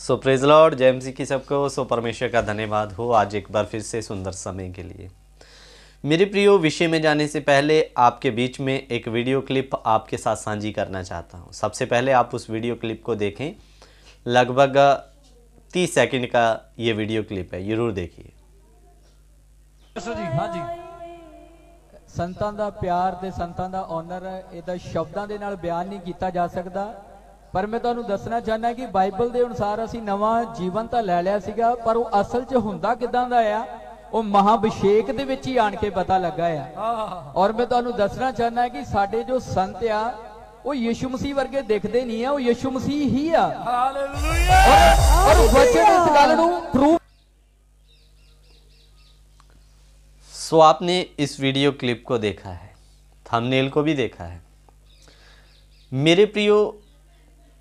सो praise Lord, जय मसीह की सबको। सो परमेश्वर का धन्यवाद हो आज एक बार फिर से सुंदर समय के लिए। मेरे प्रियो, विषय में जाने से पहले आपके बीच में एक वीडियो क्लिप आपके साथ साझी करना चाहता हूं। सबसे पहले आप उस वीडियो क्लिप को देखें। लगभग 30 सेकंड का ये वीडियो क्लिप है, जरूर देखिए। हाँ जी, संतां दा प्यार ते संतां दा ऑनर इहदा शब्दां दे नाल बयान नहीं किया जा सकता। पर मैं तुहानूं दसना चाहना कि बाइबल के अनुसार असीं नवां जीवन तो लै लिया सीगा, पर वो असल च हुंदा किदां दा आ वो महाअभिषेक दे विच ही आण के पता लगा आ। और मैं तुहानूं दसना चाहना कि साडे जो संत आ वो यीशु मसीह वर्गे दिखते नहीं है, वो यीशु मसीह ही आ। और वचन इस गल नूं प्रूव। सो आपने इस वीडियो क्लिप को देखा है, थंबनेल को भी देखा है। मेरे प्रियो,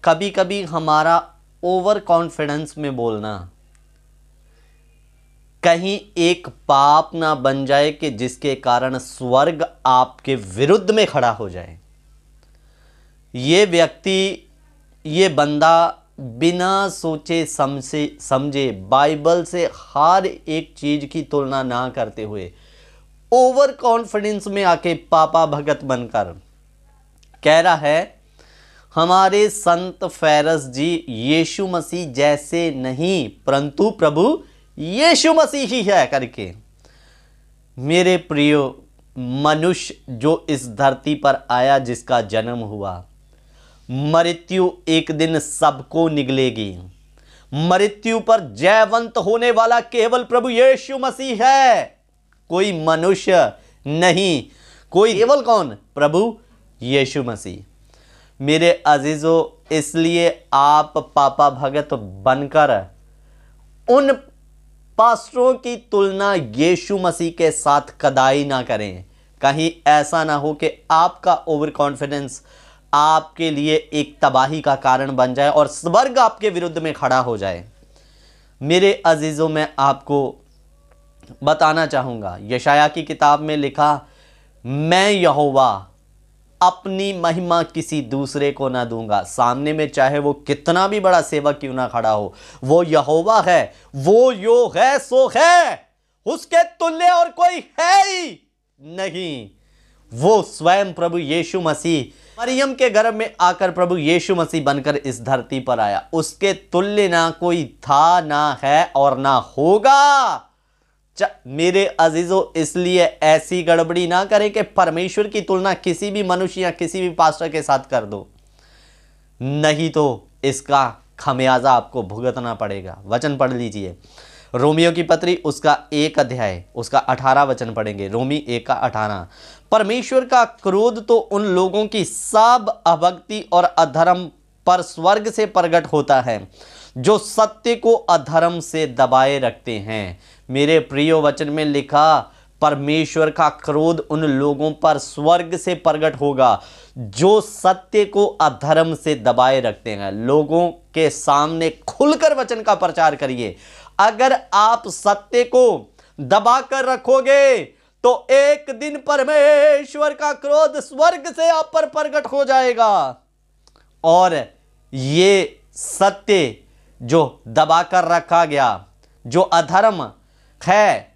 कभी कभी हमारा ओवर कॉन्फिडेंस में बोलना कहीं एक पाप ना बन जाए कि जिसके कारण स्वर्ग आपके विरुद्ध में खड़ा हो जाए। ये व्यक्ति, ये बंदा बिना सोचे समझे बाइबल से हर एक चीज की तुलना ना करते हुए ओवर कॉन्फिडेंस में आके पापा भगत बनकर कह रहा है हमारे संत फेरस जी यीशु मसीह जैसे नहीं परंतु प्रभु यीशु मसीह ही है करके। मेरे प्रियो, मनुष्य जो इस धरती पर आया, जिसका जन्म हुआ, मृत्यु एक दिन सबको निगलेगी। मृत्यु पर जयवंत होने वाला केवल प्रभु यीशु मसीह है, कोई मनुष्य नहीं। कोई केवल कौन? प्रभु यीशु मसीह। मेरे अजीजों, इसलिए आप पापा भगत बनकर उन पास्टरों की तुलना यीशु मसीह के साथ कदाई ना करें। कहीं ऐसा ना हो कि आपका ओवर कॉन्फिडेंस आपके लिए एक तबाही का कारण बन जाए और स्वर्ग आपके विरुद्ध में खड़ा हो जाए। मेरे अजीजों, मैं आपको बताना चाहूँगा, यशाया की किताब में लिखा, मैं यहोवा अपनी महिमा किसी दूसरे को ना दूंगा। सामने में चाहे वो कितना भी बड़ा सेवक क्यों ना खड़ा हो, वो यहोवा है, वो यो है सो है, उसके तुल्य और कोई है ही नहीं। वो स्वयं प्रभु यीशु मसीह मरियम के गर्भ में आकर प्रभु यीशु मसीह बनकर इस धरती पर आया। उसके तुल्य ना कोई था, ना है और ना होगा। मेरे अजीजों, इसलिए ऐसी गड़बड़ी ना करें कि परमेश्वर की तुलना किसी भी मनुष्य या किसी भी पास्टर के साथ कर दो, नहीं तो इसका खमियाजा आपको भुगतना पड़ेगा। वचन पढ़ लीजिए, रोमियो की पत्री उसका 1 अध्याय उसका 18 वचन पढ़ेंगे। रोमी 1 का 18। परमेश्वर का क्रोध तो उन लोगों की सब अभक्ति और अधर्म पर स्वर्ग से प्रकट होता है जो सत्य को अधर्म से दबाए रखते हैं। मेरे प्रियो, वचन में लिखा, परमेश्वर का क्रोध उन लोगों पर स्वर्ग से प्रकट होगा जो सत्य को अधर्म से दबाए रखते हैं। लोगों के सामने खुलकर वचन का प्रचार करिए। अगर आप सत्य को दबा कर रखोगे तो एक दिन परमेश्वर का क्रोध स्वर्ग से आप पर प्रकट हो जाएगा। और ये सत्य जो दबा कर रखा गया, जो अधर्म है,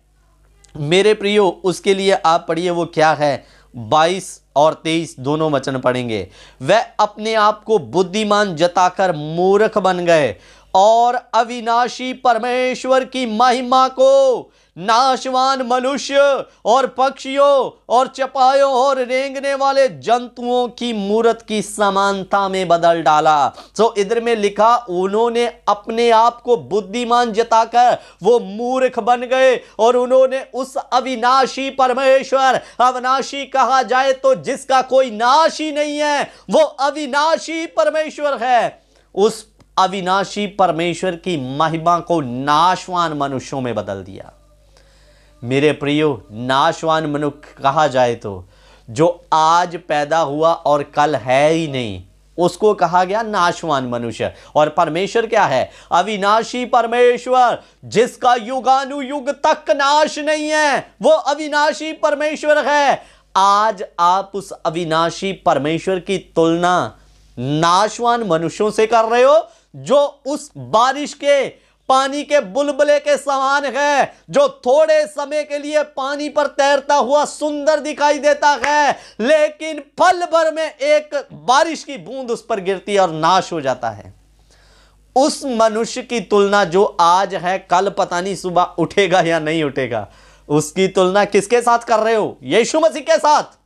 मेरे प्रियो, उसके लिए आप पढ़िए वो क्या है। 22 और 23 दोनों वचन पढ़ेंगे। वह अपने आप को बुद्धिमान जताकर मूर्ख बन गए और अविनाशी परमेश्वर की महिमा को नाशवान मनुष्य और पक्षियों और चपायों और रेंगने वाले जंतुओं की मूरत की समानता में बदल डाला। सो इधर में लिखा, उन्होंने अपने आप को बुद्धिमान जताकर वो मूर्ख बन गए और उन्होंने उस अविनाशी परमेश्वर, अविनाशी कहा जाए तो जिसका कोई नाश ही नहीं है, वो अविनाशी परमेश्वर है, उस अविनाशी परमेश्वर की महिमा को नाशवान मनुष्यों में बदल दिया। मेरे प्रियो, नाशवान मनुष्य कहा जाए तो जो आज पैदा हुआ और कल है ही नहीं, उसको कहा गया नाशवान मनुष्य। और परमेश्वर क्या है? अविनाशी परमेश्वर, जिसका युगानुयुग तक नाश नहीं है, वो अविनाशी परमेश्वर है। आज आप उस अविनाशी परमेश्वर की तुलना नाशवान मनुष्यों से कर रहे हो जो उस बारिश के पानी के बुलबुले के समान है, जो थोड़े समय के लिए पानी पर तैरता हुआ सुंदर दिखाई देता है, लेकिन पल भर में एक बारिश की बूंद उस पर गिरती है और नाश हो जाता है। उस मनुष्य की तुलना जो आज है, कल पता नहीं सुबह उठेगा या नहीं उठेगा, उसकी तुलना किसके साथ कर रहे हो? यीशु मसीह के साथ।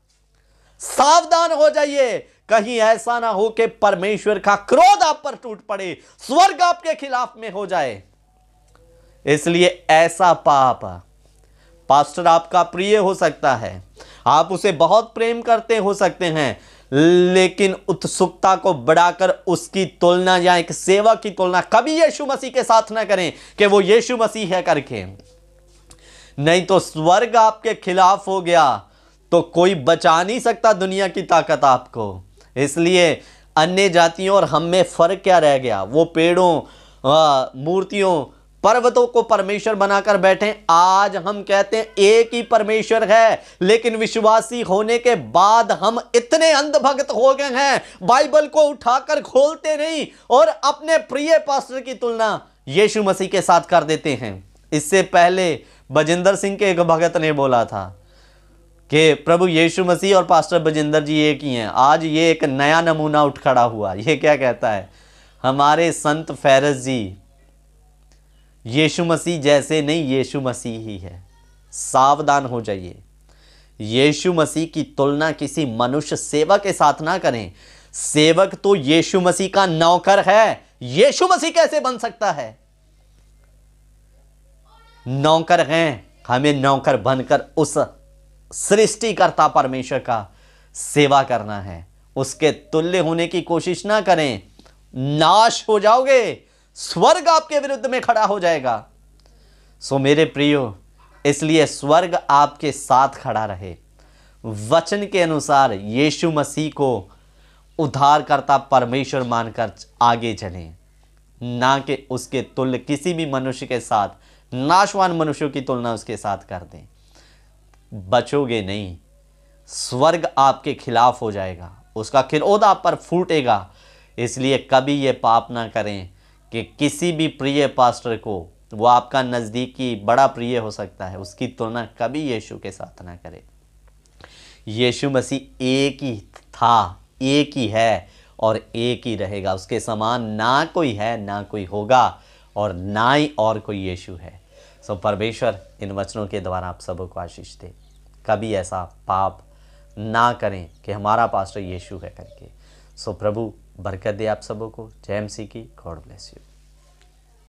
सावधान हो जाइए, कहीं ऐसा ना हो कि परमेश्वर का क्रोध आप पर टूट पड़े, स्वर्ग आपके खिलाफ में हो जाए। इसलिए ऐसा पाप, पास्टर आपका प्रिय हो सकता है, आप उसे बहुत प्रेम करते हो सकते हैं, लेकिन उत्सुकता को बढ़ाकर उसकी तुलना या एक सेवक की तुलना कभी यीशु मसीह के साथ ना करें कि वो यीशु मसीह है करके, नहीं तो स्वर्ग आपके खिलाफ हो गया तो कोई बचा नहीं सकता दुनिया की ताकत आपको। इसलिए अन्य जातियों और हम में फर्क क्या रह गया? वो पेड़ों, मूर्तियों, पर्वतों को परमेश्वर बनाकर बैठे। आज हम कहते हैं एक ही परमेश्वर है, लेकिन विश्वासी होने के बाद हम इतने अंधभक्त हो गए हैं, बाइबल को उठाकर खोलते नहीं और अपने प्रिय पास्टर की तुलना यीशु मसीह के साथ कर देते हैं। इससे पहले बजिंदर सिंह के एक भगत ने बोला था कि प्रभु यीशु मसीह और पास्टर बजिंदर जी एक ही हैं। आज ये एक नया नमूना उठ खड़ा हुआ। ये क्या कहता है? हमारे संत फैरस जी यीशु मसीह जैसे नहीं, यीशु मसीह ही है। सावधान हो जाइए, यीशु मसीह की तुलना किसी मनुष्य सेवक के साथ ना करें। सेवक तो यीशु मसीह का नौकर है, यीशु मसीह कैसे बन सकता है? नौकर हैं, हमें नौकर बनकर उस सृष्टिकर्ता परमेश्वर का सेवा करना है। उसके तुल्य होने की कोशिश ना करें, नाश हो जाओगे, स्वर्ग आपके विरुद्ध में खड़ा हो जाएगा। सो मेरे प्रियो, इसलिए स्वर्ग आपके साथ खड़ा रहे। वचन के अनुसार यीशु मसीह को उद्धारकर्ता परमेश्वर मानकर आगे चलें, ना कि उसके तुल्य किसी भी मनुष्य के साथ, नाशवान मनुष्यों की तुलना उसके साथ कर दें। बचोगे नहीं, स्वर्ग आपके खिलाफ हो जाएगा, उसका क्रोध आप पर फूटेगा। इसलिए कभी ये पाप ना करें कि किसी भी प्रिय पास्टर को, वो आपका नज़दीकी बड़ा प्रिय हो सकता है, उसकी तुलना कभी यीशु के साथ ना करें। यीशु मसीह एक ही था, एक ही है और एक ही रहेगा। उसके समान ना कोई है, ना कोई होगा और ना ही और कोई यीशु है। सो परमेश्वर इन वचनों के द्वारा आप सबको आशीष दे। कभी ऐसा पाप ना करें कि हमारा पास्टर यीशु है करके। सो प्रभु बरकत दे आप सबों को। जय मसीह की। God bless you.